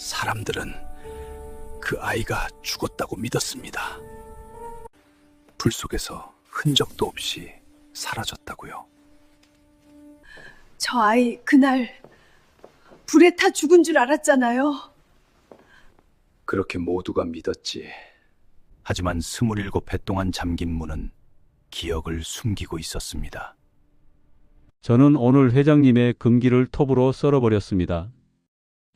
사람들은 그 아이가 죽었다고 믿었습니다. 불 속에서 흔적도 없이 사라졌다고요. 저 아이 그날 불에 타 죽은 줄 알았잖아요. 그렇게 모두가 믿었지. 하지만 27해 동안 잠긴 문은 기억을 숨기고 있었습니다. 저는 오늘 회장님의 금기를 톱으로 썰어버렸습니다.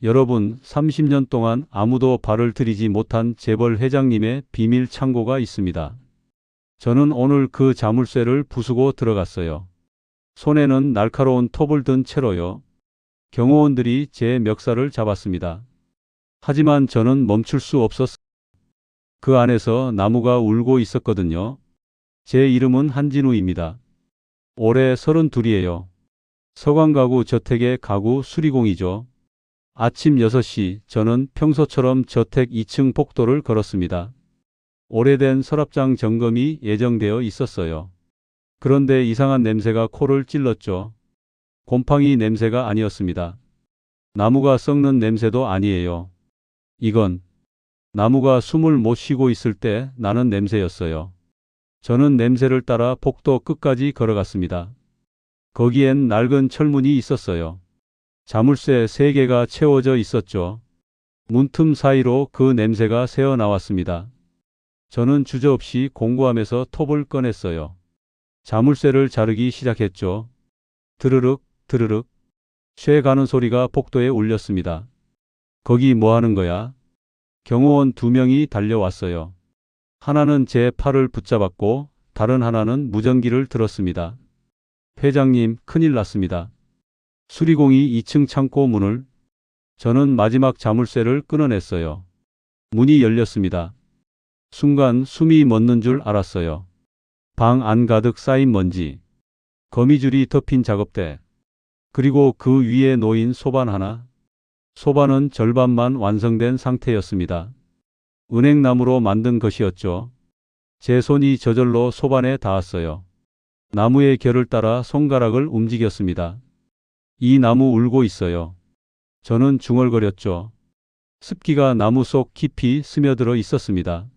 여러분, 30년 동안 아무도 발을 들이지 못한 재벌 회장님의 비밀 창고가 있습니다. 저는 오늘 그 자물쇠를 부수고 들어갔어요. 손에는 날카로운 톱을 든 채로요. 경호원들이 제 멱살을 잡았습니다. 하지만 저는 멈출 수 없었어요. 그 안에서 나무가 울고 있었거든요. 제 이름은 한진우입니다. 올해 32이에요. 서광가구 저택의 가구 수리공이죠. 아침 6시 저는 평소처럼 저택 2층 복도를 걸었습니다. 오래된 서랍장 점검이 예정되어 있었어요. 그런데 이상한 냄새가 코를 찔렀죠. 곰팡이 냄새가 아니었습니다. 나무가 썩는 냄새도 아니에요. 이건 나무가 숨을 못 쉬고 있을 때 나는 냄새였어요. 저는 냄새를 따라 복도 끝까지 걸어갔습니다. 거기엔 낡은 철문이 있었어요. 자물쇠 3개가 채워져 있었죠. 문틈 사이로 그 냄새가 새어나왔습니다. 저는 주저없이 공구함에서 톱을 꺼냈어요. 자물쇠를 자르기 시작했죠. 드르륵 드르륵 쇠 가는 소리가 복도에 울렸습니다. 거기 뭐 하는 거야? 경호원 2명이 달려왔어요. 하나는 제 팔을 붙잡았고 다른 하나는 무전기를 들었습니다. 회장님, 큰일 났습니다. 수리공이 2층 창고 문을. 저는 마지막 자물쇠를 끊어냈어요. 문이 열렸습니다. 순간 숨이 멎는 줄 알았어요. 방 안 가득 쌓인 먼지, 거미줄이 덮인 작업대, 그리고 그 위에 놓인 소반 하나. 소반은 절반만 완성된 상태였습니다. 은행나무로 만든 것이었죠. 제 손이 저절로 소반에 닿았어요. 나무의 결을 따라 손가락을 움직였습니다. 이 나무 울고 있어요. 저는 중얼거렸죠. 습기가 나무 속 깊이 스며들어 있었습니다.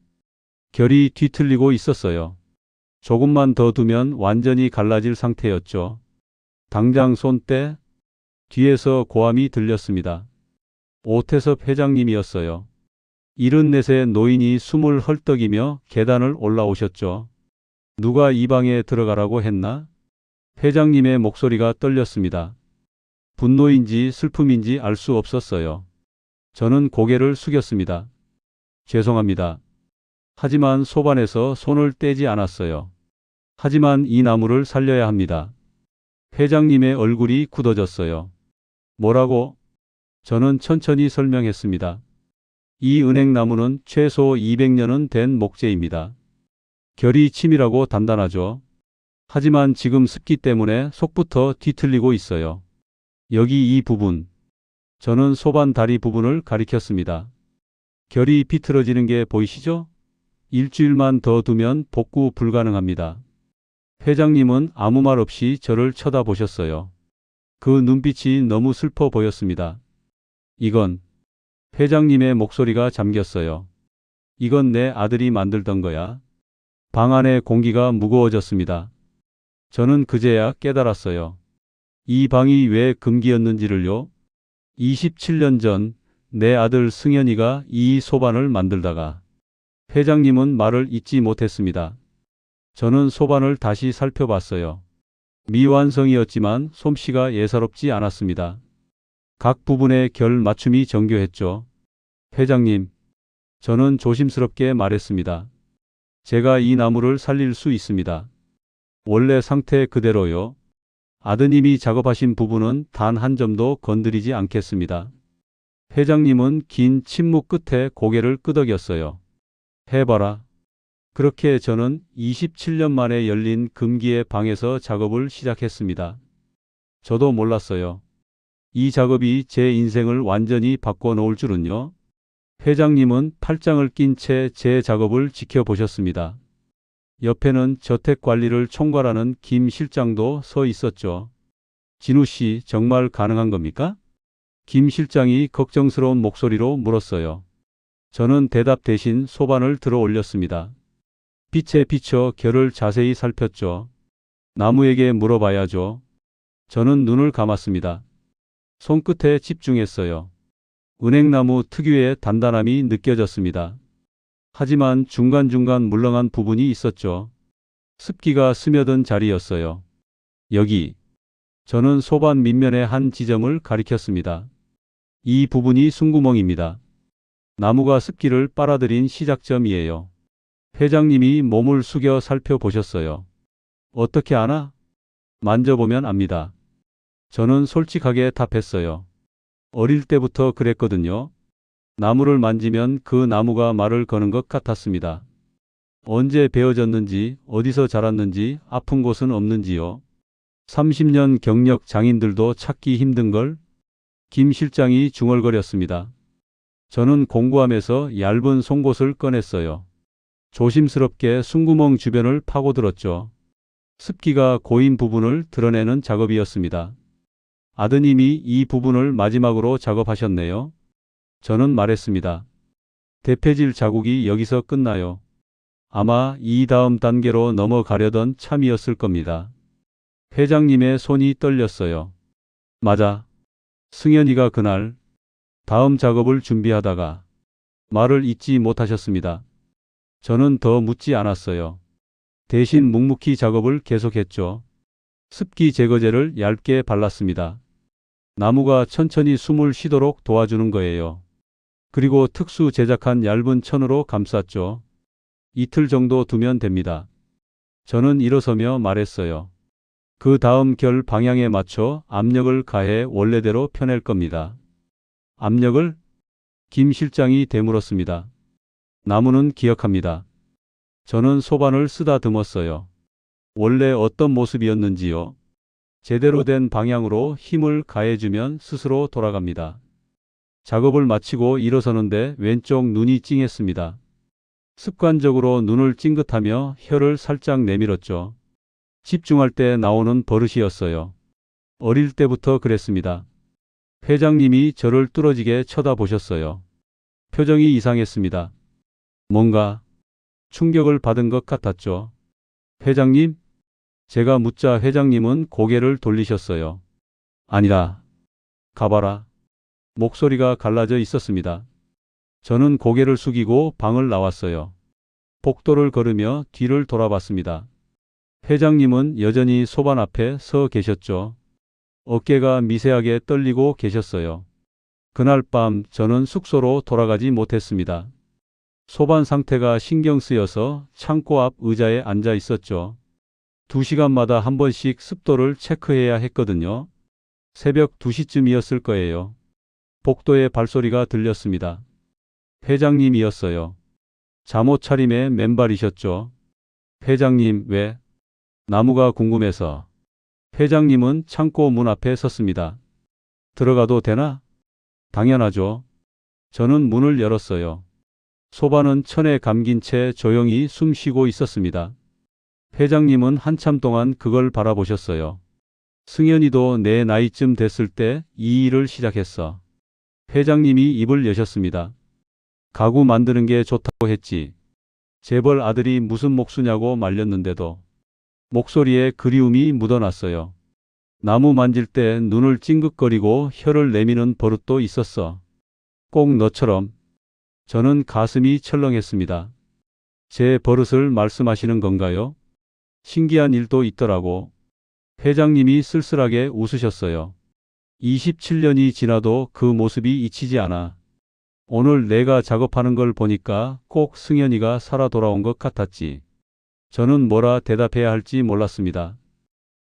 결이 뒤틀리고 있었어요. 조금만 더 두면 완전히 갈라질 상태였죠. 당장 손 떼. 뒤에서 고함이 들렸습니다. 오태섭 회장님이었어요. 74세 노인이 숨을 헐떡이며 계단을 올라오셨죠. 누가 이 방에 들어가라고 했나? 회장님의 목소리가 떨렸습니다. 분노인지 슬픔인지 알 수 없었어요. 저는 고개를 숙였습니다. 죄송합니다. 하지만 소반에서 손을 떼지 않았어요. 하지만 이 나무를 살려야 합니다. 회장님의 얼굴이 굳어졌어요. 뭐라고? 저는 천천히 설명했습니다. 이 은행나무는 최소 200년은 된 목재입니다. 결이 치밀하고 단단하죠. 하지만 지금 습기 때문에 속부터 뒤틀리고 있어요. 여기 이 부분. 저는 소반 다리 부분을 가리켰습니다. 결이 비틀어지는 게 보이시죠? 일주일만 더 두면 복구 불가능합니다. 회장님은 아무 말 없이 저를 쳐다보셨어요. 그 눈빛이 너무 슬퍼 보였습니다. 이건, 회장님의 목소리가 잠겼어요. 이건 내 아들이 만들던 거야. 방 안의 공기가 무거워졌습니다. 저는 그제야 깨달았어요. 이 방이 왜 금기였는지를요. 27년 전 내 아들 승현이가 이 소반을 만들다가. 회장님은 말을 잇지 못했습니다. 저는 소반을 다시 살펴봤어요. 미완성이었지만 솜씨가 예사롭지 않았습니다. 각 부분의 결 맞춤이 정교했죠. 회장님, 저는 조심스럽게 말했습니다. 제가 이 나무를 살릴 수 있습니다. 원래 상태 그대로요. 아드님이 작업하신 부분은 단 한 점도 건드리지 않겠습니다. 회장님은 긴 침묵 끝에 고개를 끄덕였어요. 해봐라. 그렇게 저는 27년 만에 열린 금기의 방에서 작업을 시작했습니다. 저도 몰랐어요. 이 작업이 제 인생을 완전히 바꿔놓을 줄은요. 회장님은 팔짱을 낀 채 제 작업을 지켜보셨습니다. 옆에는 저택관리를 총괄하는 김 실장도 서 있었죠. 진우 씨, 정말 가능한 겁니까? 김 실장이 걱정스러운 목소리로 물었어요. 저는 대답 대신 소반을 들어 올렸습니다. 빛에 비춰 결을 자세히 살폈죠. 나무에게 물어봐야죠. 저는 눈을 감았습니다. 손끝에 집중했어요. 은행나무 특유의 단단함이 느껴졌습니다. 하지만 중간중간 물렁한 부분이 있었죠. 습기가 스며든 자리였어요. 여기. 저는 소반 밑면의 한 지점을 가리켰습니다. 이 부분이 숨구멍입니다. 나무가 습기를 빨아들인 시작점이에요. 회장님이 몸을 숙여 살펴보셨어요. 어떻게 아나? 만져보면 압니다. 저는 솔직하게 답했어요. 어릴 때부터 그랬거든요. 나무를 만지면 그 나무가 말을 거는 것 같았습니다. 언제 베어졌는지, 어디서 자랐는지, 아픈 곳은 없는지요. 30년 경력 장인들도 찾기 힘든 걸? 김 실장이 중얼거렸습니다. 저는 공구함에서 얇은 송곳을 꺼냈어요. 조심스럽게 숨구멍 주변을 파고들었죠. 습기가 고인 부분을 드러내는 작업이었습니다. 아드님이 이 부분을 마지막으로 작업하셨네요. 저는 말했습니다. 대패질 자국이 여기서 끝나요. 아마 이 다음 단계로 넘어가려던 참이었을 겁니다. 회장님의 손이 떨렸어요. 맞아. 승현이가 그날 다음 작업을 준비하다가 말을 잇지 못하셨습니다. 저는 더 묻지 않았어요. 대신 묵묵히 작업을 계속했죠. 습기 제거제를 얇게 발랐습니다. 나무가 천천히 숨을 쉬도록 도와주는 거예요. 그리고 특수 제작한 얇은 천으로 감쌌죠. 이틀 정도 두면 됩니다. 저는 일어서며 말했어요. 그 다음 결 방향에 맞춰 압력을 가해 원래대로 펴낼 겁니다. 압력을? 김 실장이 되물었습니다. 나무는 기억합니다. 저는 소반을 쓰다듬었어요. 원래 어떤 모습이었는지요? 제대로 된 방향으로 힘을 가해주면 스스로 돌아갑니다. 작업을 마치고 일어서는데 왼쪽 눈이 찡했습니다. 습관적으로 눈을 찡긋하며 혀를 살짝 내밀었죠. 집중할 때 나오는 버릇이었어요. 어릴 때부터 그랬습니다. 회장님이 저를 뚫어지게 쳐다보셨어요. 표정이 이상했습니다. 뭔가 충격을 받은 것 같았죠. 회장님? 제가 묻자 회장님은 고개를 돌리셨어요. 아니다. 가봐라. 목소리가 갈라져 있었습니다. 저는 고개를 숙이고 방을 나왔어요. 복도를 걸으며 뒤를 돌아봤습니다. 회장님은 여전히 소반 앞에 서 계셨죠. 어깨가 미세하게 떨리고 계셨어요. 그날 밤 저는 숙소로 돌아가지 못했습니다. 소반 상태가 신경 쓰여서 창고 앞 의자에 앉아 있었죠. 2시간마다 한 번씩 습도를 체크해야 했거든요. 새벽 2시쯤이었을 거예요. 복도에 발소리가 들렸습니다. 회장님이었어요. 잠옷 차림의 맨발이셨죠. 회장님, 왜? 나무가 궁금해서. 회장님은 창고 문 앞에 섰습니다. 들어가도 되나? 당연하죠. 저는 문을 열었어요. 소반은 천에 감긴 채 조용히 숨 쉬고 있었습니다. 회장님은 한참 동안 그걸 바라보셨어요. 승현이도 내 나이쯤 됐을 때 이 일을 시작했어. 회장님이 입을 여셨습니다. 가구 만드는 게 좋다고 했지. 재벌 아들이 무슨 목수냐고 말렸는데도. 목소리에 그리움이 묻어났어요. 나무 만질 때 눈을 찡긋거리고 혀를 내미는 버릇도 있었어. 꼭 너처럼. 저는 가슴이 철렁했습니다. 제 버릇을 말씀하시는 건가요? 신기한 일도 있더라고. 회장님이 쓸쓸하게 웃으셨어요. 27년이 지나도 그 모습이 잊히지 않아. 오늘 내가 작업하는 걸 보니까 꼭 승현이가 살아 돌아온 것 같았지. 저는 뭐라 대답해야 할지 몰랐습니다.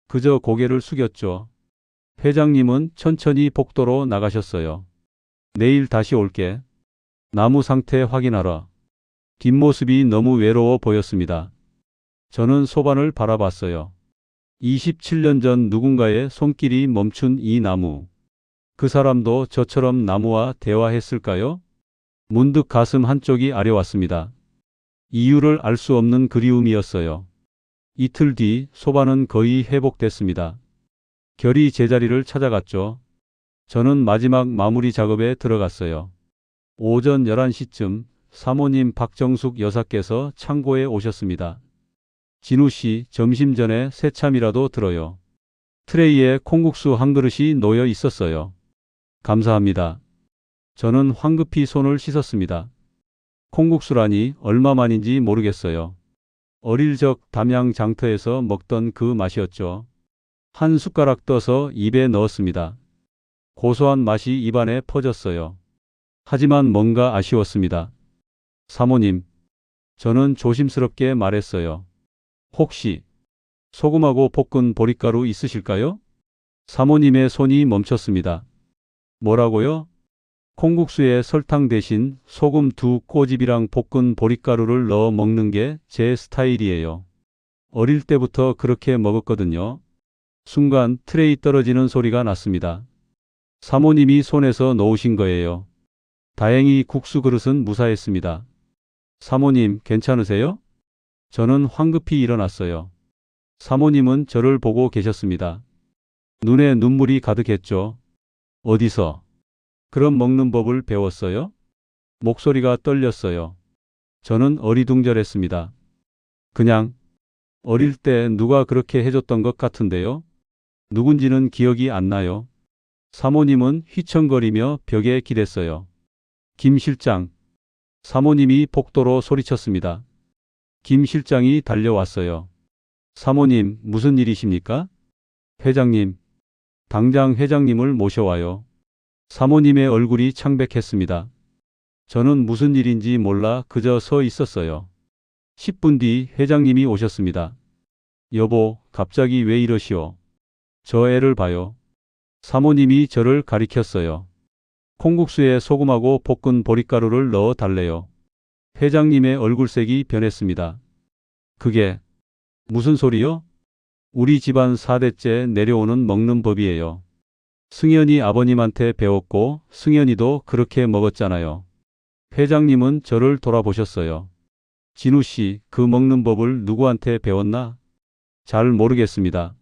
그저 고개를 숙였죠. 회장님은 천천히 복도로 나가셨어요. 내일 다시 올게. 나무 상태 확인하러. 뒷모습이 너무 외로워 보였습니다. 저는 소반을 바라봤어요. 27년 전 누군가의 손길이 멈춘 이 나무. 그 사람도 저처럼 나무와 대화했을까요? 문득 가슴 한쪽이 아려왔습니다. 이유를 알 수 없는 그리움이었어요. 이틀 뒤 소반은 거의 회복됐습니다. 결이 제자리를 찾아갔죠. 저는 마지막 마무리 작업에 들어갔어요. 오전 11시쯤 사모님 박정숙 여사께서 창고에 오셨습니다. 진우 씨, 점심 전에 새참이라도 들어요. 트레이에 콩국수 한 그릇이 놓여 있었어요. 감사합니다. 저는 황급히 손을 씻었습니다. 콩국수라니 얼마만인지 모르겠어요. 어릴 적 담양 장터에서 먹던 그 맛이었죠. 한 숟가락 떠서 입에 넣었습니다. 고소한 맛이 입안에 퍼졌어요. 하지만 뭔가 아쉬웠습니다. 사모님, 저는 조심스럽게 말했어요. 혹시 소금하고 볶은 보릿가루 있으실까요? 사모님의 손이 멈췄습니다. 뭐라고요? 콩국수에 설탕 대신 소금 2꼬집이랑 볶은 보릿가루를 넣어 먹는 게 제 스타일이에요. 어릴 때부터 그렇게 먹었거든요. 순간 트레이 떨어지는 소리가 났습니다. 사모님이 손에서 놓으신 거예요. 다행히 국수 그릇은 무사했습니다. 사모님, 괜찮으세요? 저는 황급히 일어났어요. 사모님은 저를 보고 계셨습니다. 눈에 눈물이 가득했죠. 어디서 그런 먹는 법을 배웠어요? 목소리가 떨렸어요. 저는 어리둥절했습니다. 그냥 어릴 때 누가 그렇게 해줬던 것 같은데요. 누군지는 기억이 안 나요. 사모님은 휘청거리며 벽에 기댔어요. 김 실장. 사모님이 복도로 소리쳤습니다. 김 실장이 달려왔어요. 사모님, 무슨 일이십니까? 회장님, 당장 회장님을 모셔와요. 사모님의 얼굴이 창백했습니다. 저는 무슨 일인지 몰라 그저 서 있었어요. 10분 뒤 회장님이 오셨습니다. 여보, 갑자기 왜 이러시오? 저 애를 봐요. 사모님이 저를 가리켰어요. 콩국수에 소금하고 볶은 보릿가루를 넣어 달래요. 회장님의 얼굴색이 변했습니다. 그게 무슨 소리요? 우리 집안 4대째 내려오는 먹는 법이에요. 승현이 아버님한테 배웠고 승현이도 그렇게 먹었잖아요. 회장님은 저를 돌아보셨어요. 진우 씨, 그 먹는 법을 누구한테 배웠나? 잘 모르겠습니다.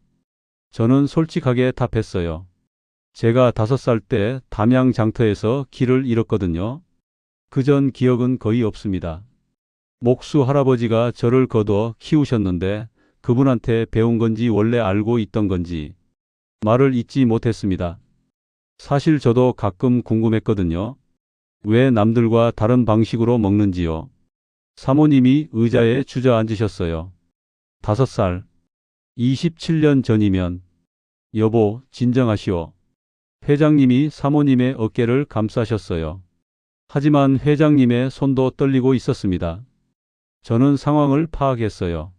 저는 솔직하게 답했어요. 제가 5살 때 담양 장터에서 길을 잃었거든요. 그전 기억은 거의 없습니다. 목수 할아버지가 저를 거둬 키우셨는데 그분한테 배운 건지 원래 알고 있던 건지 말을 잇지 못했습니다. 사실 저도 가끔 궁금했거든요. 왜 남들과 다른 방식으로 먹는지요. 사모님이 의자에 주저앉으셨어요. 5살, 27년 전이면 여보, 진정하시오. 회장님이 사모님의 어깨를 감싸셨어요. 하지만 회장님의 손도 떨리고 있었습니다. 저는 상황을 파악했어요.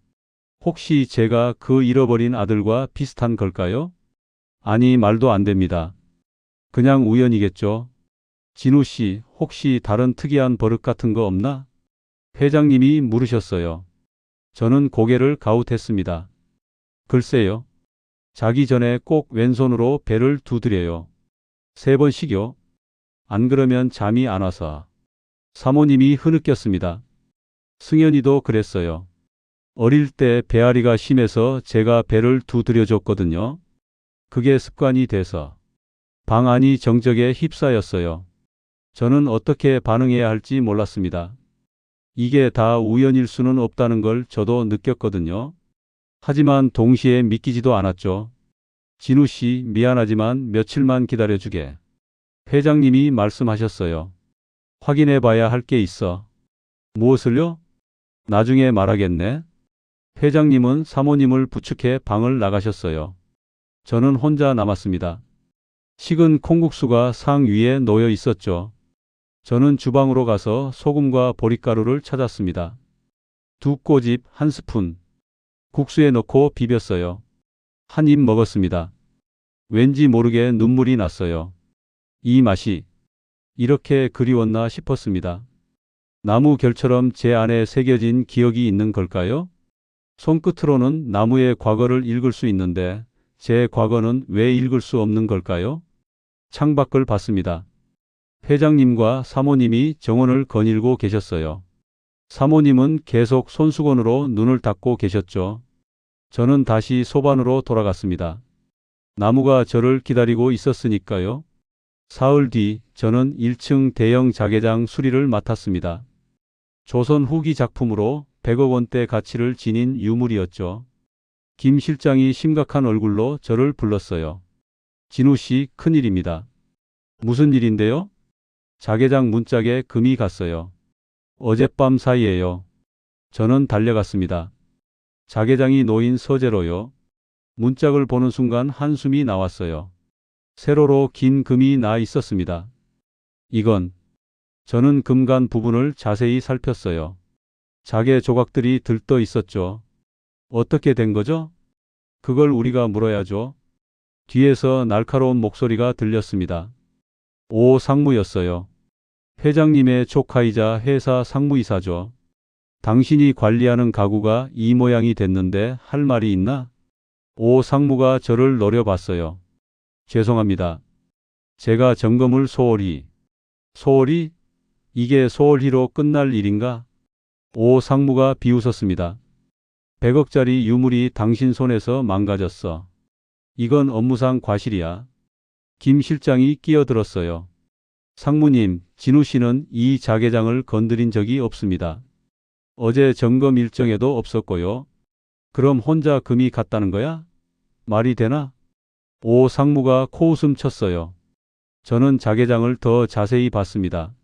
혹시 제가 그 잃어버린 아들과 비슷한 걸까요? 아니, 말도 안 됩니다. 그냥 우연이겠죠. 진우 씨, 혹시 다른 특이한 버릇 같은 거 없나? 회장님이 물으셨어요. 저는 고개를 가웃했습니다. 글쎄요. 자기 전에 꼭 왼손으로 배를 두드려요. 3번씩요. 안 그러면 잠이 안 와서. 사모님이 흐느꼈습니다. 승현이도 그랬어요. 어릴 때 배앓이가 심해서 제가 배를 두드려줬거든요. 그게 습관이 돼서 방 안이 정적에 휩싸였어요. 저는 어떻게 반응해야 할지 몰랐습니다. 이게 다 우연일 수는 없다는 걸 저도 느꼈거든요. 하지만 동시에 믿기지도 않았죠. 진우 씨, 미안하지만 며칠만 기다려주게. 회장님이 말씀하셨어요. 확인해 봐야 할 게 있어. 무엇을요? 나중에 말하겠네. 회장님은 사모님을 부축해 방을 나가셨어요. 저는 혼자 남았습니다. 식은 콩국수가 상 위에 놓여 있었죠. 저는 주방으로 가서 소금과 보릿가루를 찾았습니다. 2꼬집 1스푼. 국수에 넣고 비볐어요. 한 입 먹었습니다. 왠지 모르게 눈물이 났어요. 이 맛이 이렇게 그리웠나 싶었습니다. 나무 결처럼 제 안에 새겨진 기억이 있는 걸까요? 손끝으로는 나무의 과거를 읽을 수 있는데 제 과거는 왜 읽을 수 없는 걸까요? 창밖을 봤습니다. 회장님과 사모님이 정원을 거닐고 계셨어요. 사모님은 계속 손수건으로 눈을 닦고 계셨죠. 저는 다시 소반으로 돌아갔습니다. 나무가 저를 기다리고 있었으니까요. 사흘 뒤 저는 1층 대형 자개장 수리를 맡았습니다. 조선 후기 작품으로 100억 원대 가치를 지닌 유물이었죠. 김 실장이 심각한 얼굴로 저를 불렀어요. 진우 씨, 큰일입니다. 무슨 일인데요? 자개장 문짝에 금이 갔어요. 어젯밤 사이에요. 저는 달려갔습니다. 자개장이 놓인 서재로요. 문짝을 보는 순간 한숨이 나왔어요. 세로로 긴 금이 나 있었습니다. 이건, 저는 금간 부분을 자세히 살폈어요. 자개 조각들이 들떠 있었죠. 어떻게 된 거죠? 그걸 우리가 물어야죠. 뒤에서 날카로운 목소리가 들렸습니다. 오 상무였어요. 회장님의 조카이자 회사 상무이사죠. 당신이 관리하는 가구가 이 모양이 됐는데 할 말이 있나? 오 상무가 저를 노려봤어요. 죄송합니다. 제가 점검을 소홀히. 소홀히? 이게 소홀히로 끝날 일인가? 오 상무가 비웃었습니다. 100억짜리 유물이 당신 손에서 망가졌어. 이건 업무상 과실이야. 김 실장이 끼어들었어요. 상무님, 진우 씨는 이 자개장을 건드린 적이 없습니다. 어제 점검 일정에도 없었고요. 그럼 혼자 금이 갔다는 거야? 말이 되나? 오 상무가 코웃음 쳤어요. 저는 자개장을 더 자세히 봤습니다.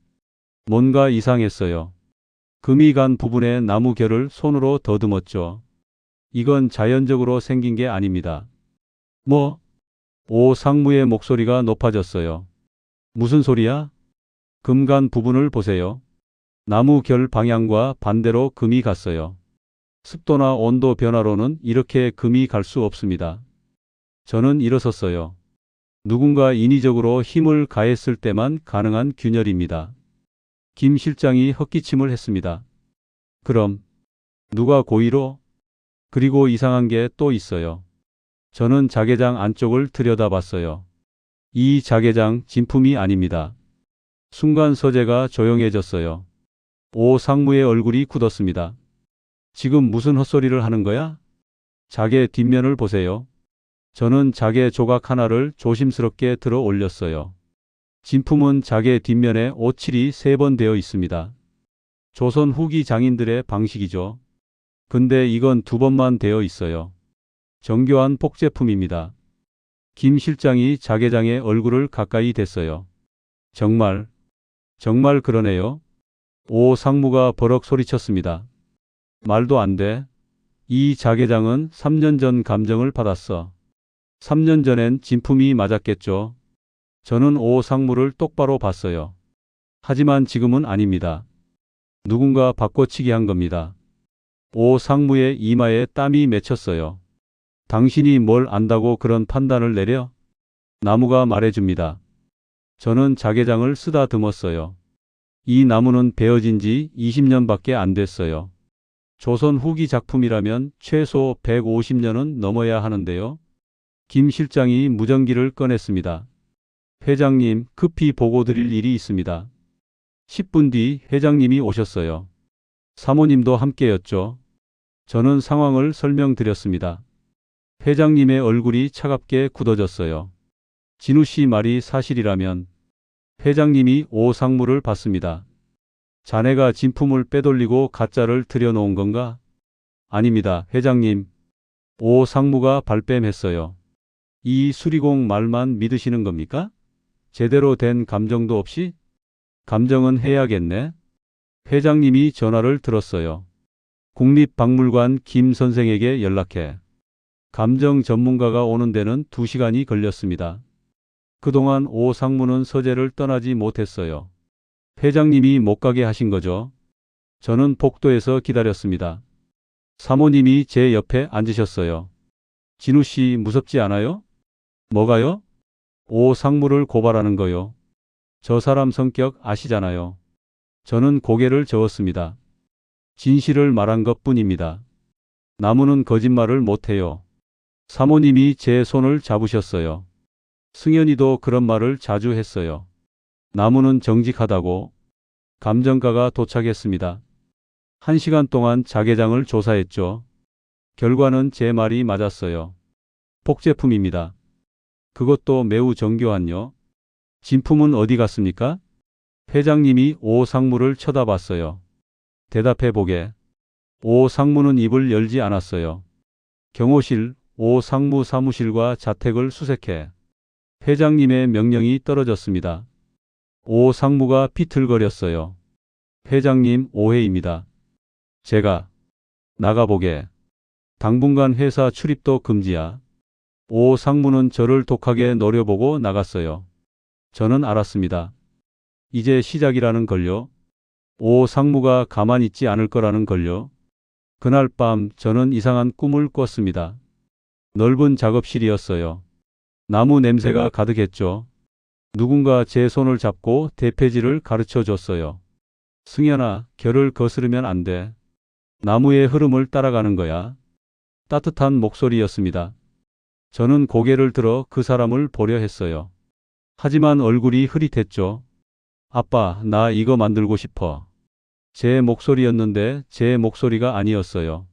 뭔가 이상했어요. 금이 간 부분에 나무 결을 손으로 더듬었죠. 이건 자연적으로 생긴 게 아닙니다. 뭐? 오 상무의 목소리가 높아졌어요. 무슨 소리야? 금 간 부분을 보세요. 나무 결 방향과 반대로 금이 갔어요. 습도나 온도 변화로는 이렇게 금이 갈 수 없습니다. 저는 일어섰어요. 누군가 인위적으로 힘을 가했을 때만 가능한 균열입니다. 김 실장이 헛기침을 했습니다. 그럼 누가 고의로? 그리고 이상한 게 또 있어요. 저는 자개장 안쪽을 들여다봤어요. 이 자개장 진품이 아닙니다. 순간 서재가 조용해졌어요. 오 상무의 얼굴이 굳었습니다. 지금 무슨 헛소리를 하는 거야? 자개 뒷면을 보세요. 저는 자개 조각 하나를 조심스럽게 들어 올렸어요. 진품은 자개 뒷면에 오칠이 3번 되어 있습니다. 조선 후기 장인들의 방식이죠. 근데 이건 2번만 되어 있어요. 정교한 복제품입니다. 김 실장이 자개장의 얼굴을 가까이 댔어요. 정말 그러네요. 오 상무가 버럭 소리쳤습니다. 말도 안 돼. 이 자개장은 3년 전 감정을 받았어. 3년 전엔 진품이 맞았겠죠. 저는 오 상무를 똑바로 봤어요. 하지만 지금은 아닙니다. 누군가 바꿔치기 한 겁니다. 오 상무의 이마에 땀이 맺혔어요. 당신이 뭘 안다고 그런 판단을 내려? 나무가 말해줍니다. 저는 자개장을 쓰다듬었어요. 이 나무는 베어진 지 20년밖에 안 됐어요. 조선 후기 작품이라면 최소 150년은 넘어야 하는데요. 김 실장이 무전기를 꺼냈습니다. 회장님, 급히 보고 드릴 일이 있습니다. 10분 뒤 회장님이 오셨어요. 사모님도 함께였죠. 저는 상황을 설명드렸습니다. 회장님의 얼굴이 차갑게 굳어졌어요. 진우 씨 말이 사실이라면 회장님이 오 상무를 봤습니다. 자네가 진품을 빼돌리고 가짜를 들여놓은 건가? 아닙니다, 회장님. 오 상무가 발뺌했어요. 이 수리공 말만 믿으시는 겁니까? 제대로 된 감정도 없이? 감정은 해야겠네. 회장님이 전화를 들었어요. 국립박물관 김 선생에게 연락해. 감정 전문가가 오는 데는 2시간이 걸렸습니다. 그동안 오 상무는 서재를 떠나지 못했어요. 회장님이 못 가게 하신 거죠. 저는 복도에서 기다렸습니다. 사모님이 제 옆에 앉으셨어요. 진우 씨 무섭지 않아요? 뭐가요? 오 상무를 고발하는 거요. 저 사람 성격 아시잖아요. 저는 고개를 저었습니다. 진실을 말한 것뿐입니다. 나무는 거짓말을 못해요. 사모님이 제 손을 잡으셨어요. 승현이도 그런 말을 자주 했어요. 나무는 정직하다고. 감정가가 도착했습니다. 1시간 동안 자개장을 조사했죠. 결과는 제 말이 맞았어요. 복제품입니다. 그것도 매우 정교한요. 진품은 어디 갔습니까? 회장님이 오 상무를 쳐다봤어요. 대답해 보게. 오 상무는 입을 열지 않았어요. 경호실 오 상무 사무실과 자택을 수색해. 회장님의 명령이 떨어졌습니다. 오 상무가 비틀거렸어요. 회장님 오해입니다. 제가 나가보게. 당분간 회사 출입도 금지야. 오 상무는 저를 독하게 노려보고 나갔어요. 저는 알았습니다. 이제 시작이라는 걸요. 오 상무가 가만히 있지 않을 거라는 걸요. 그날 밤 저는 이상한 꿈을 꿨습니다. 넓은 작업실이었어요. 나무 냄새가 가득했죠. 누군가 제 손을 잡고 대패질을 가르쳐 줬어요. 승현아, 결을 거스르면 안 돼. 나무의 흐름을 따라가는 거야. 따뜻한 목소리였습니다. 저는 고개를 들어 그 사람을 보려 했어요. 하지만 얼굴이 흐릿했죠. 아빠, 나 이거 만들고 싶어. 제 목소리였는데 제 목소리가 아니었어요.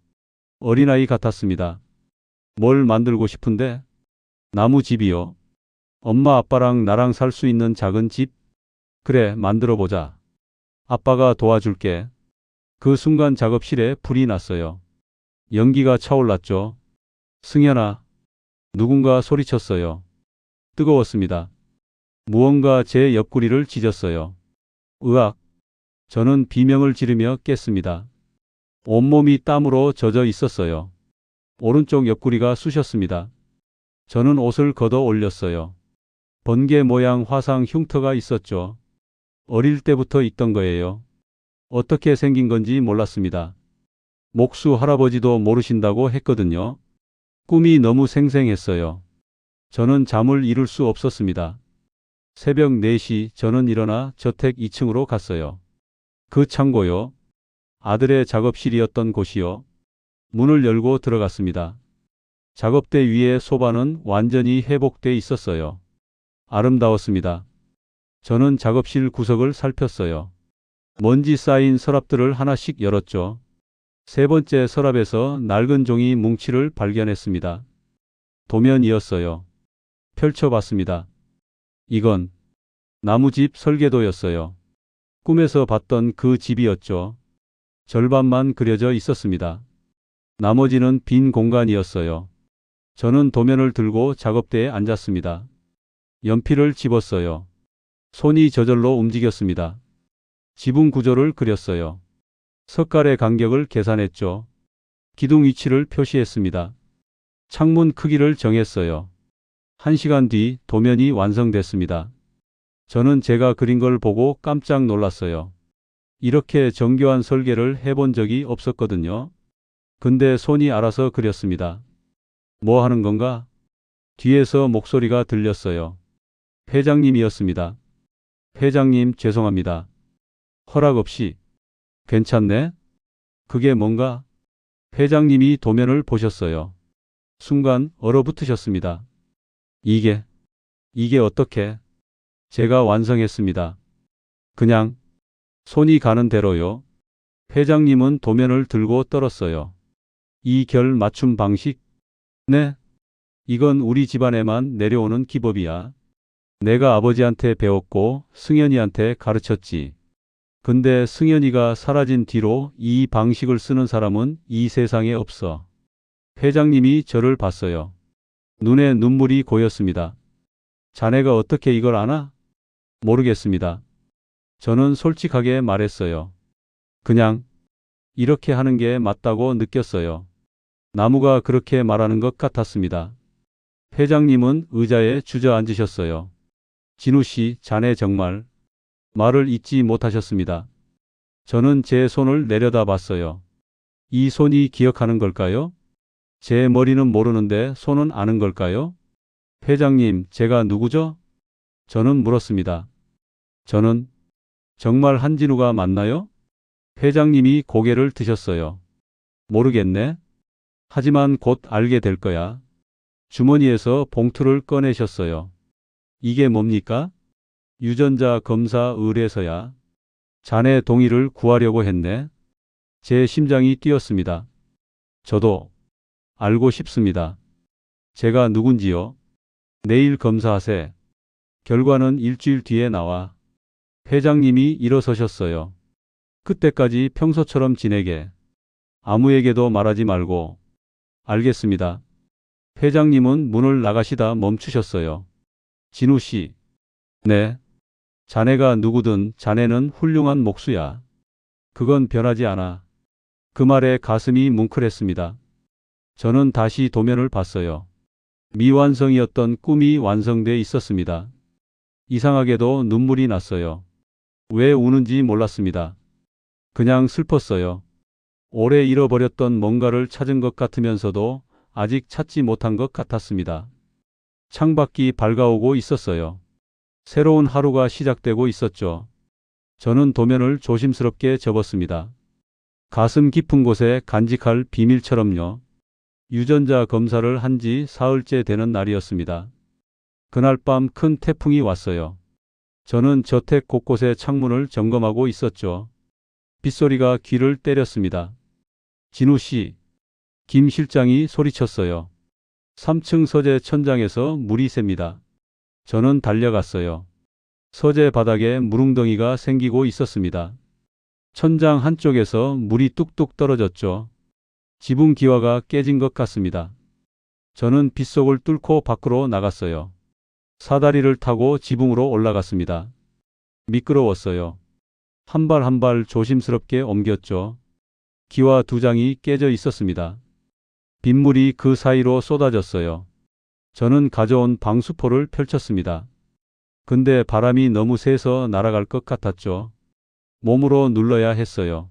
어린아이 같았습니다. 뭘 만들고 싶은데? 나무집이요. 엄마 아빠랑 나랑 살 수 있는 작은 집? 그래, 만들어 보자. 아빠가 도와줄게. 그 순간 작업실에 불이 났어요. 연기가 차올랐죠. 승현아. 누군가 소리쳤어요. 뜨거웠습니다. 무언가 제 옆구리를 찢었어요. 으악. 저는 비명을 지르며 깼습니다. 온몸이 땀으로 젖어 있었어요. 오른쪽 옆구리가 쑤셨습니다. 저는 옷을 걷어 올렸어요. 번개 모양 화상 흉터가 있었죠. 어릴 때부터 있던 거예요. 어떻게 생긴 건지 몰랐습니다. 목수 할아버지도 모르신다고 했거든요. 꿈이 너무 생생했어요. 저는 잠을 이룰 수 없었습니다. 새벽 4시 저는 일어나 저택 2층으로 갔어요. 그 창고요. 아들의 작업실이었던 곳이요. 문을 열고 들어갔습니다. 작업대 위에 소바는 완전히 회복돼 있었어요. 아름다웠습니다. 저는 작업실 구석을 살폈어요. 먼지 쌓인 서랍들을 하나씩 열었죠. 세 번째 서랍에서 낡은 종이 뭉치를 발견했습니다. 도면이었어요. 펼쳐봤습니다. 이건 나무집 설계도였어요. 꿈에서 봤던 그 집이었죠. 절반만 그려져 있었습니다. 나머지는 빈 공간이었어요. 저는 도면을 들고 작업대에 앉았습니다. 연필을 집었어요. 손이 저절로 움직였습니다. 지붕 구조를 그렸어요. 석갈의 간격을 계산했죠. 기둥 위치를 표시했습니다. 창문 크기를 정했어요. 1시간 뒤 도면이 완성됐습니다. 저는 제가 그린 걸 보고 깜짝 놀랐어요. 이렇게 정교한 설계를 해본 적이 없었거든요. 근데 손이 알아서 그렸습니다. 뭐 하는 건가? 뒤에서 목소리가 들렸어요. 회장님이었습니다. 회장님, 죄송합니다. 허락 없이. 괜찮네? 그게 뭔가? 회장님이 도면을 보셨어요. 순간 얼어붙으셨습니다. 이게 어떻게? 제가 완성했습니다. 그냥 손이 가는 대로요. 회장님은 도면을 들고 떨었어요. 이 결 맞춤 방식? 네. 이건 우리 집안에만 내려오는 기법이야. 내가 아버지한테 배웠고 승현이한테 가르쳤지. 근데 승현이가 사라진 뒤로 이 방식을 쓰는 사람은 이 세상에 없어. 회장님이 저를 봤어요. 눈에 눈물이 고였습니다. 자네가 어떻게 이걸 아나? 모르겠습니다. 저는 솔직하게 말했어요. 그냥 이렇게 하는 게 맞다고 느꼈어요. 나무가 그렇게 말하는 것 같았습니다. 회장님은 의자에 주저앉으셨어요. 진우 씨, 자네 정말 말을 잊지 못하셨습니다. 저는 제 손을 내려다 봤어요. 이 손이 기억하는 걸까요? 제 머리는 모르는데 손은 아는 걸까요? 회장님, 제가 누구죠? 저는 물었습니다. 저는 정말 한진우가 맞나요? 회장님이 고개를 드셨어요. 모르겠네. 하지만 곧 알게 될 거야. 주머니에서 봉투를 꺼내셨어요. 이게 뭡니까? 유전자 검사 의뢰서야. 자네 동의를 구하려고 했네. 제 심장이 뛰었습니다. 저도 알고 싶습니다. 제가 누군지요? 내일 검사하세. 결과는 일주일 뒤에 나와 회장님이 일어서셨어요. 그때까지 평소처럼 지내게. 아무에게도 말하지 말고. 알겠습니다. 회장님은 문을 나가시다 멈추셨어요. 진우 씨. 네. 자네가 누구든 자네는 훌륭한 목수야. 그건 변하지 않아. 그 말에 가슴이 뭉클했습니다. 저는 다시 도면을 봤어요. 미완성이었던 꿈이 완성돼 있었습니다. 이상하게도 눈물이 났어요. 왜 우는지 몰랐습니다. 그냥 슬펐어요. 오래 잃어버렸던 뭔가를 찾은 것 같으면서도 아직 찾지 못한 것 같았습니다. 창밖이 밝아오고 있었어요. 새로운 하루가 시작되고 있었죠. 저는 도면을 조심스럽게 접었습니다. 가슴 깊은 곳에 간직할 비밀처럼요. 유전자 검사를 한 지 사흘째 되는 날이었습니다. 그날 밤 큰 태풍이 왔어요. 저는 저택 곳곳의 창문을 점검하고 있었죠. 빗소리가 귀를 때렸습니다. 진우 씨, 김 실장이 소리쳤어요. 3층 서재 천장에서 물이 셉니다. 저는 달려갔어요. 서재 바닥에 물웅덩이가 생기고 있었습니다. 천장 한쪽에서 물이 뚝뚝 떨어졌죠. 지붕 기와가 깨진 것 같습니다. 저는 빗속을 뚫고 밖으로 나갔어요. 사다리를 타고 지붕으로 올라갔습니다. 미끄러웠어요. 한 발 한 발 조심스럽게 옮겼죠. 기와 두 장이 깨져 있었습니다. 빗물이 그 사이로 쏟아졌어요. 저는 가져온 방수포를 펼쳤습니다. 근데 바람이 너무 세서 날아갈 것 같았죠. 몸으로 눌러야 했어요.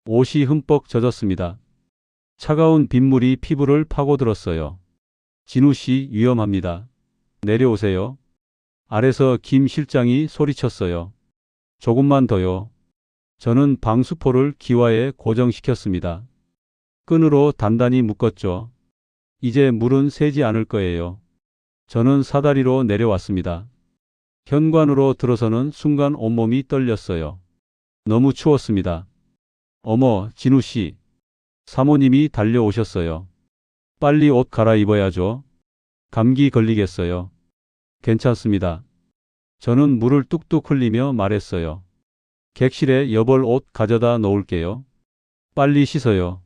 옷이 흠뻑 젖었습니다. 차가운 빗물이 피부를 파고들었어요. 진우 씨 위험합니다. 내려오세요. 아래서 김 실장이 소리쳤어요. 조금만 더요. 저는 방수포를 기와에 고정시켰습니다. 끈으로 단단히 묶었죠. 이제 물은 새지 않을 거예요. 저는 사다리로 내려왔습니다. 현관으로 들어서는 순간 온몸이 떨렸어요. 너무 추웠습니다. 어머, 진우 씨. 사모님이 달려오셨어요. 빨리 옷 갈아입어야죠. 감기 걸리겠어요. 괜찮습니다. 저는 물을 뚝뚝 흘리며 말했어요. 객실에 여벌 옷 가져다 놓을게요. 빨리 씻어요.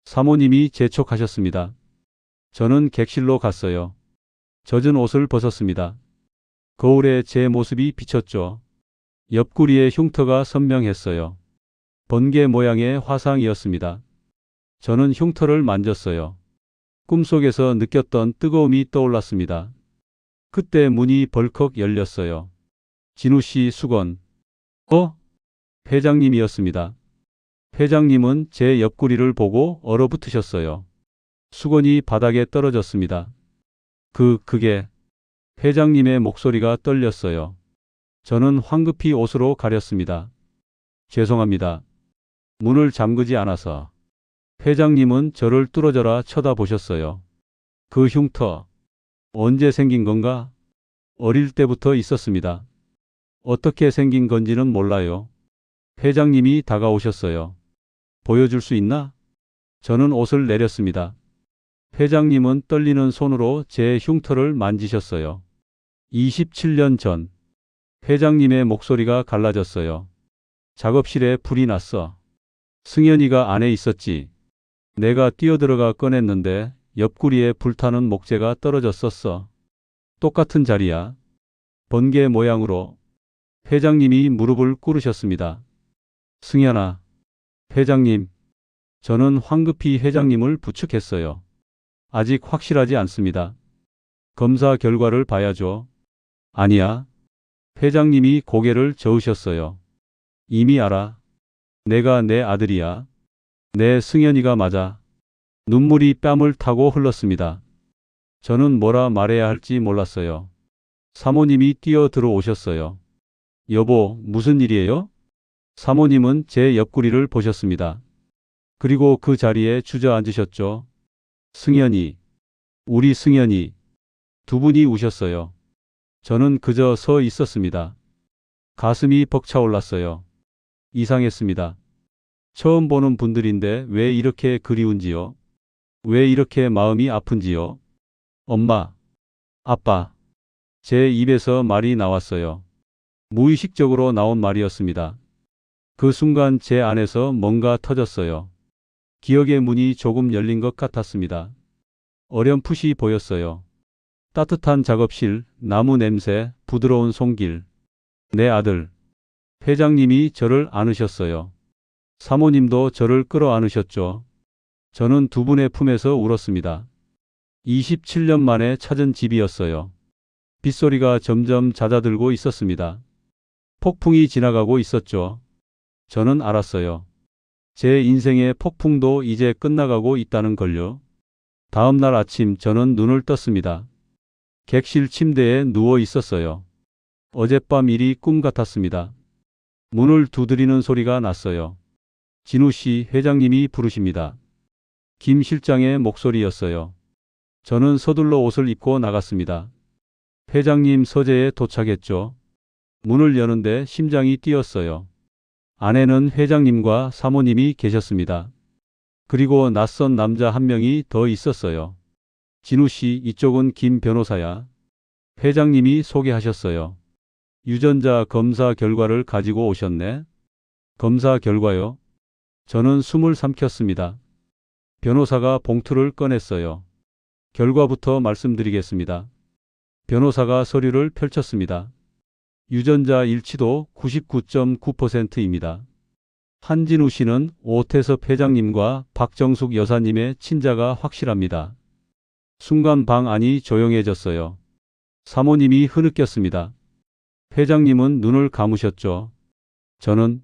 사모님이 재촉하셨습니다. 저는 객실로 갔어요. 젖은 옷을 벗었습니다. 거울에 제 모습이 비쳤죠. 옆구리에 흉터가 선명했어요. 번개 모양의 화상이었습니다. 저는 흉터를 만졌어요. 꿈속에서 느꼈던 뜨거움이 떠올랐습니다. 그때 문이 벌컥 열렸어요. 진우 씨 수건. 회장님이었습니다. 회장님은 제 옆구리를 보고 얼어붙으셨어요. 수건이 바닥에 떨어졌습니다. 그게 회장님의 목소리가 떨렸어요. 저는 황급히 옷으로 가렸습니다. 죄송합니다. 문을 잠그지 않아서. 회장님은 저를 뚫어져라 쳐다보셨어요. 그 흉터, 언제 생긴 건가? 어릴 때부터 있었습니다. 어떻게 생긴 건지는 몰라요. 회장님이 다가오셨어요. 보여줄 수 있나? 저는 옷을 내렸습니다. 회장님은 떨리는 손으로 제 흉터를 만지셨어요. 27년 전. 회장님의 목소리가 갈라졌어요. 작업실에 불이 났어. 승현이가 안에 있었지. 내가 뛰어들어가 꺼냈는데 옆구리에 불타는 목재가 떨어졌었어. 똑같은 자리야. 번개 모양으로. 회장님이 무릎을 꿇으셨습니다. 승현아. 회장님. 저는 황급히 회장님을 부축했어요. 아직 확실하지 않습니다. 검사 결과를 봐야죠. 아니야. 회장님이 고개를 저으셨어요. 이미 알아. 내가 내 아들이야. 내 승현이가 맞아. 눈물이 뺨을 타고 흘렀습니다. 저는 뭐라 말해야 할지 몰랐어요. 사모님이 뛰어 들어오셨어요. 여보, 무슨 일이에요? 사모님은 제 옆구리를 보셨습니다. 그리고 그 자리에 주저앉으셨죠. 승현이, 우리 승현이. 두 분이 우셨어요. 저는 그저 서 있었습니다. 가슴이 벅차올랐어요. 이상했습니다. 처음 보는 분들인데 왜 이렇게 그리운지요? 왜 이렇게 마음이 아픈지요? 엄마, 아빠, 제 입에서 말이 나왔어요. 무의식적으로 나온 말이었습니다. 그 순간 제 안에서 뭔가 터졌어요. 기억의 문이 조금 열린 것 같았습니다. 어렴풋이 보였어요. 따뜻한 작업실, 나무 냄새, 부드러운 손길. 내 아들. 회장님이 저를 안으셨어요. 사모님도 저를 끌어안으셨죠. 저는 두 분의 품에서 울었습니다. 27년 만에 찾은 집이었어요. 빗소리가 점점 잦아들고 있었습니다. 폭풍이 지나가고 있었죠. 저는 알았어요. 제 인생의 폭풍도 이제 끝나가고 있다는 걸요. 다음 날 아침 저는 눈을 떴습니다. 객실 침대에 누워 있었어요. 어젯밤 일이 꿈 같았습니다. 문을 두드리는 소리가 났어요. 진우 씨, 회장님이 부르십니다. 김 실장의 목소리였어요. 저는 서둘러 옷을 입고 나갔습니다. 회장님 서재에 도착했죠. 문을 여는데 심장이 뛰었어요. 안에는 회장님과 사모님이 계셨습니다. 그리고 낯선 남자 한 명이 더 있었어요. 진우 씨, 이쪽은 김 변호사야. 회장님이 소개하셨어요. 유전자 검사 결과를 가지고 오셨네. 검사 결과요? 저는 숨을 삼켰습니다. 변호사가 봉투를 꺼냈어요. 결과부터 말씀드리겠습니다. 변호사가 서류를 펼쳤습니다. 유전자 일치도 99.9%입니다. 한진우 씨는 오태섭 회장님과 박정숙 여사님의 친자가 확실합니다. 순간 방 안이 조용해졌어요. 사모님이 흐느꼈습니다. 회장님은 눈을 감으셨죠. 저는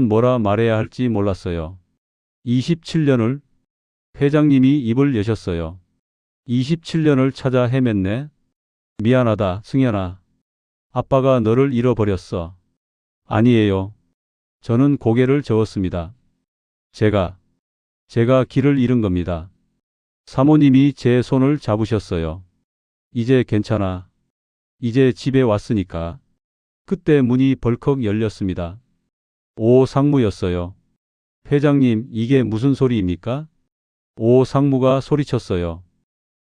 뭐라 말해야 할지 몰랐어요. 27년을 회장님이 입을 여셨어요. 27년을 찾아 헤맸네. 미안하다, 승현아. 아빠가 너를 잃어버렸어. 아니에요. 저는 고개를 저었습니다. 제가 길을 잃은 겁니다. 사모님이 제 손을 잡으셨어요. 이제 괜찮아. 이제 집에 왔으니까. 그때 문이 벌컥 열렸습니다. 오 상무였어요. 회장님, 이게 무슨 소리입니까? 오 상무가 소리쳤어요.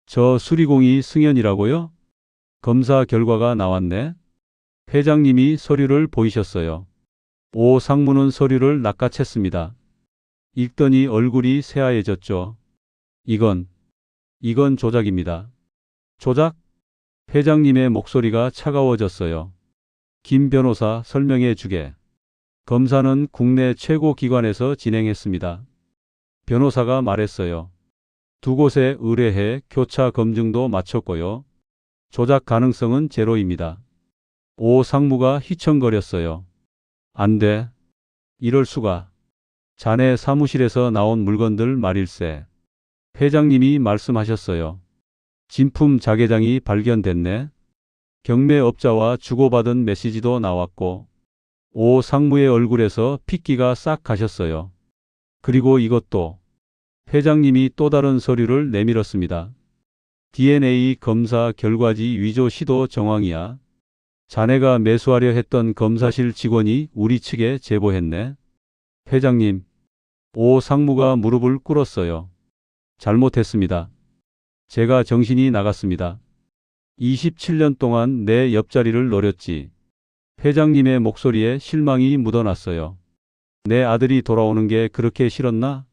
저 수리공이 승현이라고요? 검사 결과가 나왔네. 회장님이 서류를 보이셨어요. 오 상무는 서류를 낚아챘습니다. 읽더니 얼굴이 새하얘졌죠. 이건 조작입니다. 조작? 회장님의 목소리가 차가워졌어요. 김 변호사, 설명해 주게. 검사는 국내 최고 기관에서 진행했습니다. 변호사가 말했어요. 두 곳에 의뢰해 교차 검증도 마쳤고요. 조작 가능성은 제로입니다. 오 상무가 휘청거렸어요. 안 돼. 이럴 수가. 자네 사무실에서 나온 물건들 말일세. 회장님이 말씀하셨어요. 진품 자개장이 발견됐네. 경매업자와 주고받은 메시지도 나왔고. 오 상무의 얼굴에서 핏기가 싹 가셨어요. 그리고 이것도. 회장님이 또 다른 서류를 내밀었습니다. DNA 검사 결과지 위조 시도 정황이야. 자네가 매수하려 했던 검사실 직원이 우리 측에 제보했네. 회장님. 오 상무가 무릎을 꿇었어요. 잘못했습니다. 제가 정신이 나갔습니다. 27년 동안 내 옆자리를 노렸지. 회장님의 목소리에 실망이 묻어났어요. 내 아들이 돌아오는 게 그렇게 싫었나?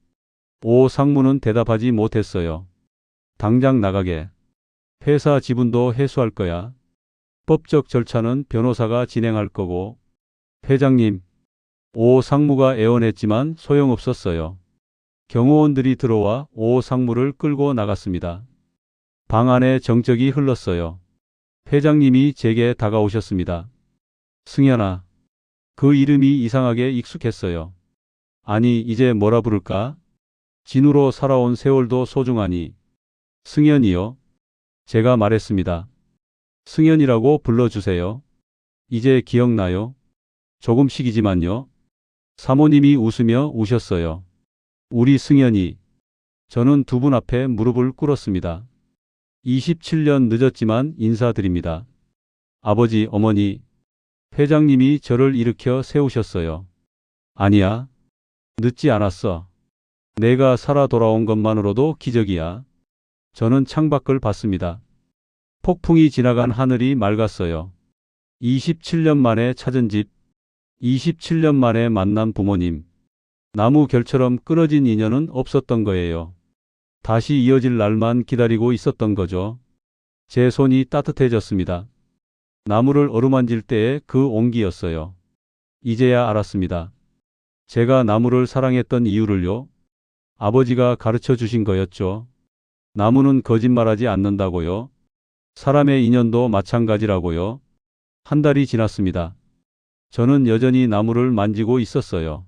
오 상무는 대답하지 못했어요. 당장 나가게. 회사 지분도 회수할 거야. 법적 절차는 변호사가 진행할 거고. 회장님. 오 상무가 애원했지만 소용없었어요. 경호원들이 들어와 오 상무를 끌고 나갔습니다. 방 안에 정적이 흘렀어요. 회장님이 제게 다가오셨습니다. 승현아. 그 이름이 이상하게 익숙했어요. 아니, 이제 뭐라 부를까? 진우로 살아온 세월도 소중하니. 승현이요. 제가 말했습니다. 승현이라고 불러주세요. 이제 기억나요? 조금씩이지만요. 사모님이 웃으며 우셨어요. 우리 승현이. 저는 두 분 앞에 무릎을 꿇었습니다. 27년 늦었지만 인사드립니다. 아버지, 어머니. 회장님이 저를 일으켜 세우셨어요. 아니야. 늦지 않았어. 내가 살아 돌아온 것만으로도 기적이야. 저는 창밖을 봤습니다. 폭풍이 지나간 하늘이 맑았어요. 27년 만에 찾은 집, 27년 만에 만난 부모님. 나무 결처럼 끊어진 인연은 없었던 거예요. 다시 이어질 날만 기다리고 있었던 거죠. 제 손이 따뜻해졌습니다. 나무를 어루만질 때의 그 온기였어요. 이제야 알았습니다. 제가 나무를 사랑했던 이유를요. 아버지가 가르쳐 주신 거였죠. 나무는 거짓말하지 않는다고요. 사람의 인연도 마찬가지라고요. 한 달이 지났습니다. 저는 여전히 나무를 만지고 있었어요.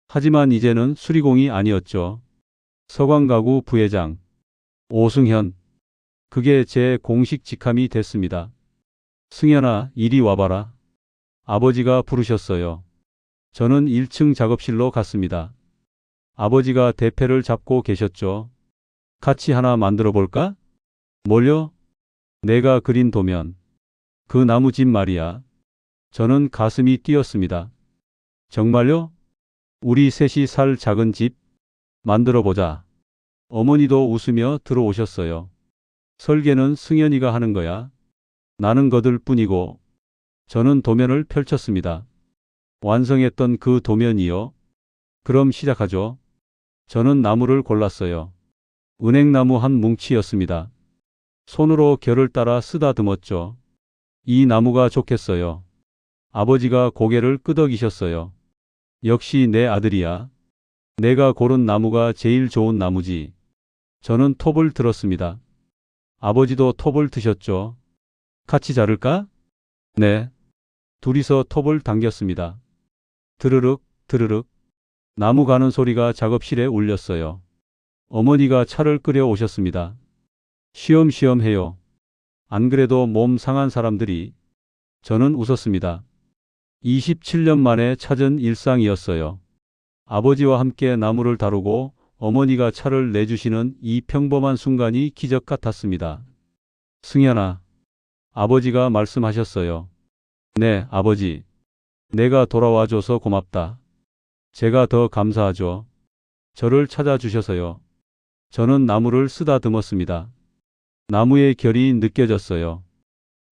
하지만 이제는 수리공이 아니었죠. 서광가구 부회장 오승현. 그게 제 공식 직함이 됐습니다. 승현아, 이리 와봐라. 아버지가 부르셨어요. 저는 1층 작업실로 갔습니다. 아버지가 대패를 잡고 계셨죠. 같이 하나 만들어 볼까? 뭘요? 내가 그린 도면. 그 나무집 말이야. 저는 가슴이 뛰었습니다. 정말요? 우리 셋이 살 작은 집 만들어 보자. 어머니도 웃으며 들어오셨어요. 설계는 승현이가 하는 거야. 나는 거들 뿐이고. 저는 도면을 펼쳤습니다. 완성했던 그 도면이요. 그럼 시작하죠. 저는 나무를 골랐어요. 은행나무 한 뭉치였습니다. 손으로 결을 따라 쓰다듬었죠. 이 나무가 좋겠어요. 아버지가 고개를 끄덕이셨어요. 역시 내 아들이야. 내가 고른 나무가 제일 좋은 나무지. 저는 톱을 들었습니다. 아버지도 톱을 드셨죠. 같이 자를까? 네. 둘이서 톱을 당겼습니다. 드르륵, 드르륵. 나무 가는 소리가 작업실에 울렸어요. 어머니가 차를 끓여 오셨습니다. 쉬엄쉬엄 해요. 안 그래도 몸 상한 사람들이. 저는 웃었습니다. 27년 만에 찾은 일상이었어요. 아버지와 함께 나무를 다루고 어머니가 차를 내주시는 이 평범한 순간이 기적 같았습니다. 승현아, 아버지가 말씀하셨어요. 네, 아버지. 내가 돌아와줘서 고맙다. 제가 더 감사하죠. 저를 찾아주셔서요. 저는 나무를 쓰다듬었습니다. 나무의 결이 느껴졌어요.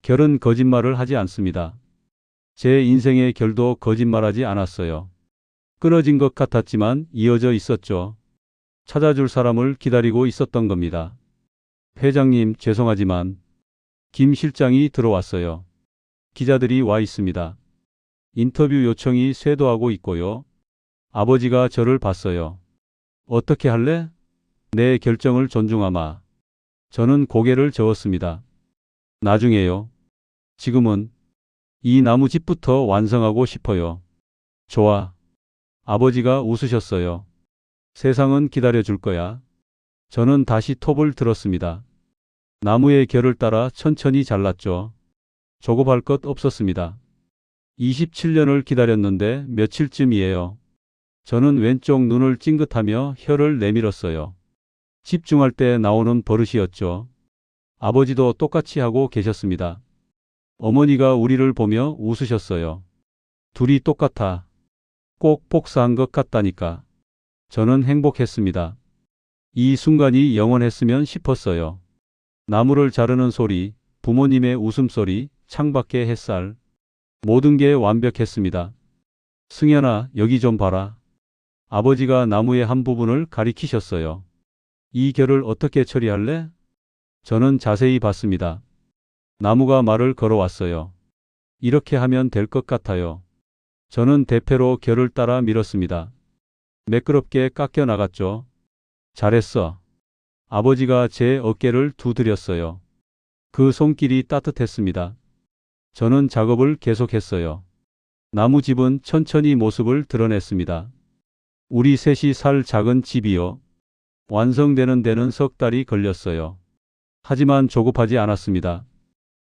결은 거짓말을 하지 않습니다. 제 인생의 결도 거짓말하지 않았어요. 끊어진 것 같았지만 이어져 있었죠. 찾아줄 사람을 기다리고 있었던 겁니다. 회장님, 죄송하지만 김 실장이 들어왔어요. 기자들이 와 있습니다. 인터뷰 요청이 쇄도하고 있고요. 아버지가 저를 봤어요. 어떻게 할래? 내 결정을 존중하마. 저는 고개를 저었습니다. 나중에요. 지금은 이 나무집부터 완성하고 싶어요. 좋아. 아버지가 웃으셨어요. 세상은 기다려줄 거야. 저는 다시 톱을 들었습니다. 나무의 결을 따라 천천히 잘랐죠. 조급할 것 없었습니다. 27년을 기다렸는데 며칠쯤이에요. 저는 왼쪽 눈을 찡긋하며 혀를 내밀었어요. 집중할 때 나오는 버릇이었죠. 아버지도 똑같이 하고 계셨습니다. 어머니가 우리를 보며 웃으셨어요. 둘이 똑같아. 꼭 복사한 것 같다니까. 저는 행복했습니다. 이 순간이 영원했으면 싶었어요. 나무를 자르는 소리, 부모님의 웃음소리, 창밖의 햇살. 모든 게 완벽했습니다. 승현아, 여기 좀 봐라. 아버지가 나무의 한 부분을 가리키셨어요. 이 결을 어떻게 처리할래? 저는 자세히 봤습니다. 나무가 말을 걸어왔어요. 이렇게 하면 될 것 같아요. 저는 대패로 결을 따라 밀었습니다. 매끄럽게 깎여 나갔죠. 잘했어. 아버지가 제 어깨를 두드렸어요. 그 손길이 따뜻했습니다. 저는 작업을 계속했어요. 나무집은 천천히 모습을 드러냈습니다. 우리 셋이 살 작은 집이요. 완성되는 데는 석 달이 걸렸어요. 하지만 조급하지 않았습니다.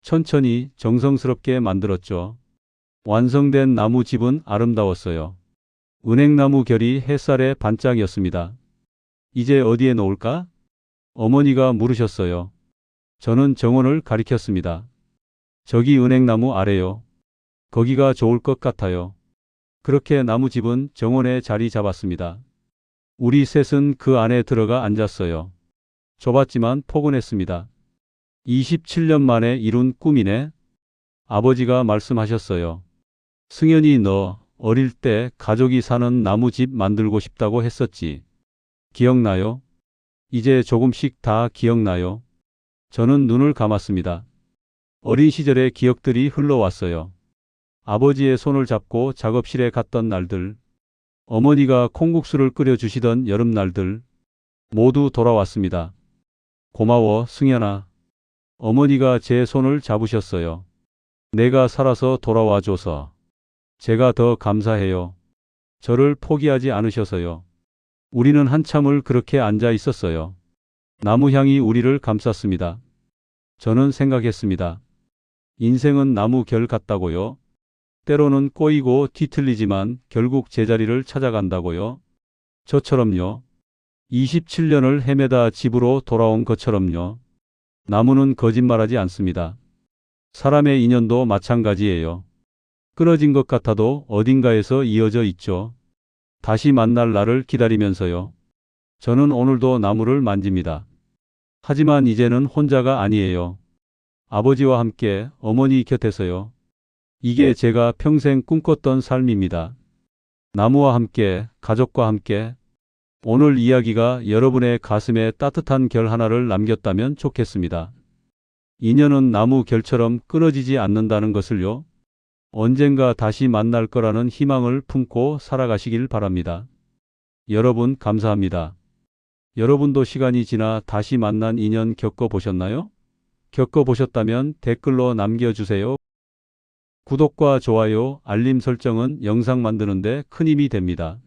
천천히 정성스럽게 만들었죠. 완성된 나무집은 아름다웠어요. 은행나무 결이 햇살에 반짝이었습니다. 이제 어디에 놓을까? 어머니가 물으셨어요. 저는 정원을 가리켰습니다. 저기 은행나무 아래요. 거기가 좋을 것 같아요. 그렇게 나무집은 정원에 자리 잡았습니다. 우리 셋은 그 안에 들어가 앉았어요. 좁았지만 포근했습니다. 27년 만에 이룬 꿈이네. 아버지가 말씀하셨어요. 승현이 너 어릴 때 가족이 사는 나무집 만들고 싶다고 했었지. 기억나요? 이제 조금씩 다 기억나요? 저는 눈을 감았습니다. 어린 시절의 기억들이 흘러왔어요. 아버지의 손을 잡고 작업실에 갔던 날들, 어머니가 콩국수를 끓여주시던 여름날들, 모두 돌아왔습니다. 고마워, 승현아. 어머니가 제 손을 잡으셨어요. 내가 살아서 돌아와줘서 제가 더 감사해요. 저를 포기하지 않으셔서요. 우리는 한참을 그렇게 앉아 있었어요. 나무향이 우리를 감쌌습니다. 저는 생각했습니다. 인생은 나무 결 같다고요. 때로는 꼬이고 뒤틀리지만 결국 제자리를 찾아간다고요. 저처럼요. 27년을 헤매다 집으로 돌아온 것처럼요. 나무는 거짓말하지 않습니다. 사람의 인연도 마찬가지예요. 끊어진 것 같아도 어딘가에서 이어져 있죠. 다시 만날 날을 기다리면서요. 저는 오늘도 나무를 만집니다. 하지만 이제는 혼자가 아니에요. 아버지와 함께 어머니 곁에서요. 이게 제가 평생 꿈꿨던 삶입니다. 나무와 함께, 가족과 함께. 오늘 이야기가 여러분의 가슴에 따뜻한 결 하나를 남겼다면 좋겠습니다. 인연은 나무 결처럼 끊어지지 않는다는 것을요. 언젠가 다시 만날 거라는 희망을 품고 살아가시길 바랍니다. 여러분 감사합니다. 여러분도 시간이 지나 다시 만난 인연 겪어보셨나요? 겪어보셨다면 댓글로 남겨주세요. 구독과 좋아요, 알림 설정은 영상 만드는데 큰 힘이 됩니다.